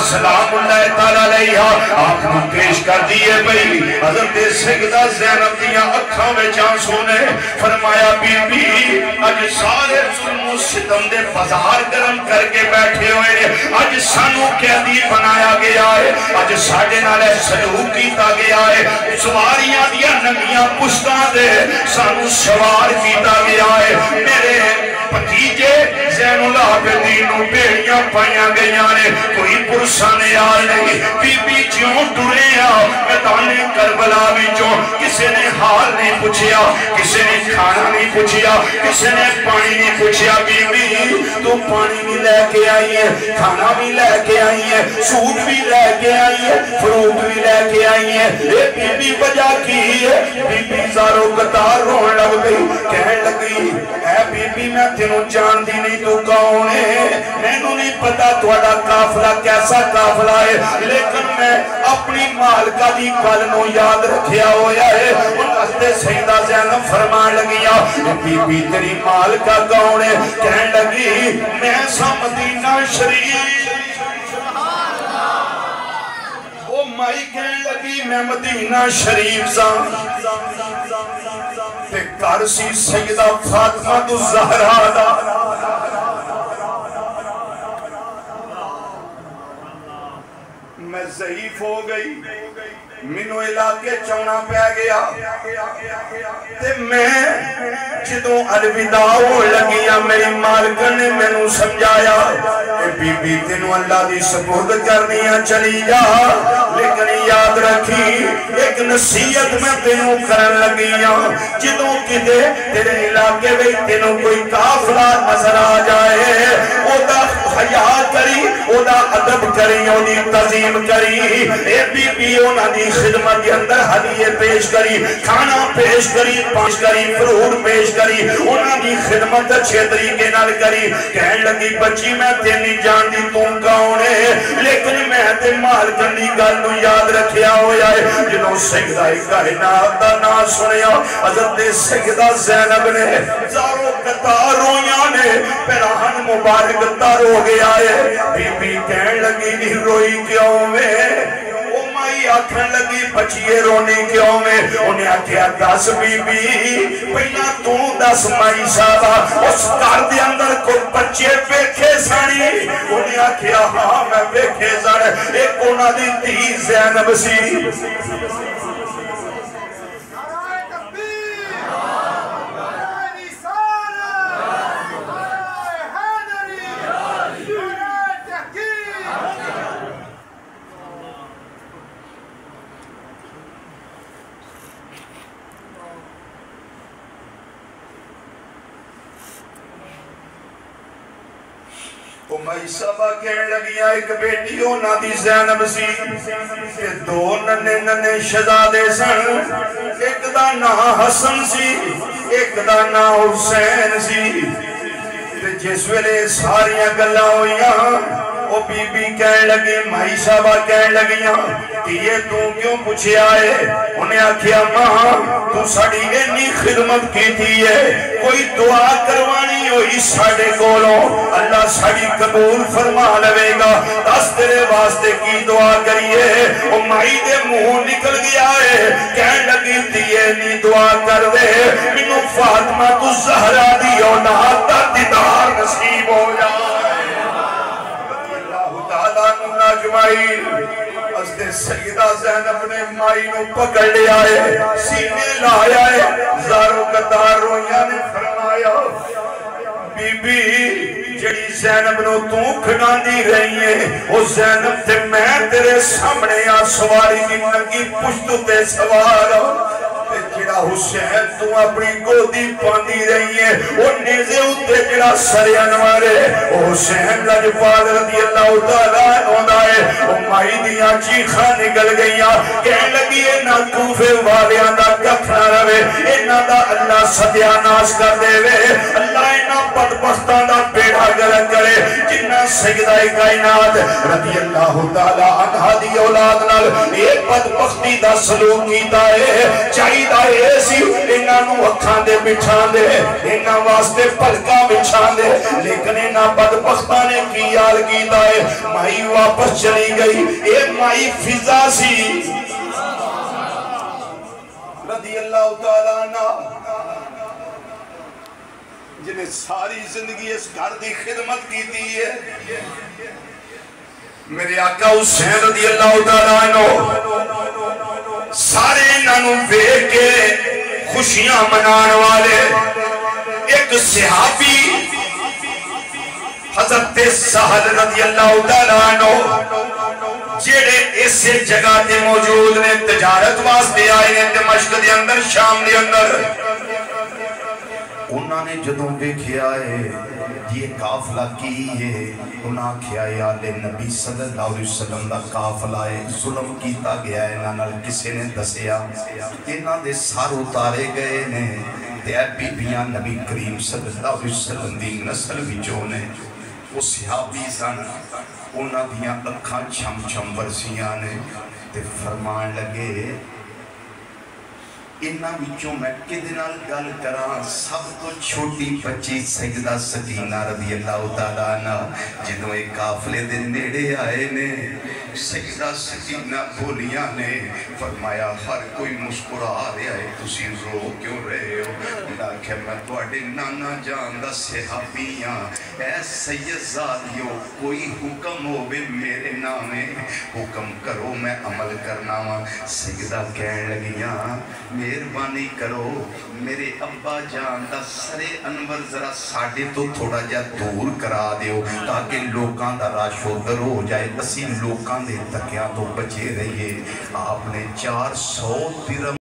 سلام اللہ تعالیٰ علیہ آپ کو پیش کر دیئے بھئی حضرت سیدہ زینب دیاں اکھاں میں آنسو نے فرمایا بی بی اج سارے ظلم و ستم دے بازار گرم کر کے بیٹھے ہوئے اج سانو قیدی بنایا گیا ہے اج ساڑھے نالے سلوک کیتا گیا ہے سواریاں دیا نمیاں پشتاں دے سانو سوار کیتا گیا ہے میرے پتیجے زین العابدین بیڑیاں پائیاں گئیاں نے کوئی پرسانے آئے نہیں بی بی جیوں ڈرے میدان کربلا وچوں کسی نے حال نہیں پوچھیا کسی نے کھانا نہیں پوچھیا کسی نے پانی نہیں پوچھیا بی بی تو پانی بھی لے کے آئی ہے کھانا بھی لے کے آئی ہے سوٹ بھی لے کے آئی ہے فروٹ بھی لے کے آئی ہے اے بی بی وجہ کی ہے بی بی زارو قطار رون لگ گئی کہنے لگی اے بی بی میں تینوں جان دی نہیں تو کون ہے میں نو نہیں پتا توڑا کافلہ کیسا کافلہ ہے لیکن میں اپنی مالکہ دی کلنوں یاد رکھیا ہویا ہے ان حضرت سیدہ زینب فرمان لگیا بی بی تیری مالکہ کون ہے کہنے لگی میں سا مدینہ شریف وہ مائی کہنے لگی میں مدینہ شریف سا تے کارسی سیدہ فاطمہ تو زہرہ دا میں ضعیف ہو گئی منو علاقے چونا پہ گیا تے میں جدوں الوداع ہو لگیا میری مالکہ نے میں نو سمجھایا اے بی بی تینوں اللہ دی سپرد کرنیاں چلی جا لیکن یاد رکھی ایک نصیحت میں تینوں کرن لگیاں جدوں کدے تیرے علاقے میں تینوں کوئی کافلہ نظر آ جائے او دا حیا کری او دا ادب کری او دی تعظیم کری اے بی بی اونا دی خدمت کے اندر ہدیے پیش کری کھانا پیش کری فروٹ پیش کری اونا دی خدمت اچھے طریقے نال کری کہنے لگی بچی میں تینی جان دی تم کاؤنے لیکن میں تے مال کنی گل نو یاد رکھیا ہویا ہے جنہوں سیدہ کائنات دا نا سنیا حضرت سیدہ زینب نے زارو قطار رویاں نے پیراہن مبارک تار ہو گیا ہے بی بی کہنے لگی نہیں روئی کیوں میں مائی آکھن لگی بچیے رونی کیوں میں انہیں آکھیا دس بی بی پہلا تو دس مائی صاحبہ اس کار دے اندر کو بچے بیکھے سانی انہیں آکھیا ہاں میں بیکھے سانی ایک انہ دی تی زینب سی مائی صاحبہ کہنے لگیا ایک بیٹی ہونا دی زینب سی کہ دو ننے شہزادے سن ایک دا نا حسن سی ایک دا نا حسین سی جس ویلے ساریاں گلہ ہویاں وہ بی بی کہنے لگی مائی صاحبہ کہنے لگیاں کہ یہ تو کیوں پوچھے آئے انہیں آکھیا ماں تو ساڑی انی خدمت کی تھی ہے کوئی دعا کروانی ہوئی ساڑے کولوں اللہ ساڑی قبول فرما لوے گا دس تیرے واسطے کی دعا کریے وہ مائی دے منہ نکل گیا ہے کہنے لگی دیئے نی دعا کر دے منو فاطمہ تو زہرہ دی اولاد دا دیدار نصیب ہو جائے اللہ تعالیٰ نونا جمائل حضرت سیدہ زینب نے مائی نو پکڑ لیا ہے سینے لایا ہے زارو قطار رویاں نے فرمایا بی بی جڑی زینب نو تو کھڑان دی رہی ہے وہ زینب تے میں تیرے سامنے آ سواری کی نکی پشتو تے سوارا جڑا حسین تو اپنی گودی پاندی رہی ہے وہ نیزے ہوتے جڑا سرے انوارے وہ حسین لجپال رضی اللہ تعالیٰ ہوتا ہے وہ مائی دیاں چیخاں نکل گئیاں کہنے لگی اینا کوفے والیاں دا ککھ نہ روے اینا دا اللہ ستیا ناس کر دے وے اللہ اینا بدبختاں دا بیڑا گرک کرے جنہ سیدہ کائنات رضی اللہ تعالیٰ عنہ دی اولاد نال ایک بدبختی دا سلوک کیتا ہے چاہیدہ ایسی اینا نو اکھاں دے بچھان دے اینا واسطے پلکاں بچھان دے لیکن اینا بدبختاں نے کی یال کیتا ہے مائی واپس چلی گئی اے مائی فضا سی رضی اللہ تعالیٰ عنہ جنہیں ساری زندگی اس گھر دی خدمت کی دی ہے میرے آقا حسین رضی اللہ تعالیٰ عنہ سارے انہوں بیٹھ کے خوشیاں منان والے ایک صحابی حضرت سہل رضی اللہ تعالیٰ عنہ جیڑے اس جگہ تے موجود نے تجارت واسطے آئے ہیں دمشق دے اندر شام دے اندر انہوں نے جدوں دیکھیا ہے یہ قافلہ کی ہے انہاں کیا ہے آلِ نبی صلی اللہ علیہ وسلم دا قافلہ ہے ظلم کیتا گیا ہے انہاں کسے نے دسیا انہاں دے سار اتارے گئے نے تے بی بیاں نبی کریم صلی اللہ علیہ وسلم دی نسل وچوں نے وہ صحابی سن انہاں دیاں اکھاں چھم چھم برسیاں نے تے فرمان لگے انہاں وچوں میں کدنال گل کراں سب تو چھوٹی بچی سیدہ سکینہ رضی اللہ تعالیٰ عنہ جدوں ایک قافلے دے نیڑے آئے نے سیدہ سکینہ بولیاں نے فرمایا ہر کوئی مسکرا رہا ہے تسی رو کیوں رہے ہو اللہ کہ میں تواڈے نانا جان دا صحابیاں اے سید زادیو کوئی حکم ہووے میرے نامے حکم کرو میں عمل کرنا وا سیدہ کہن لگیاں مہربانی کرو میرے ابا جان دا سر انور ذرا ساڑھے تو تھوڑا جا دور کرا دیو تاکہ لوکاں دا راشو در ہو جائے اسی لوکاں دے تکیاں تو بچے رہیے آپ نے 400 درہم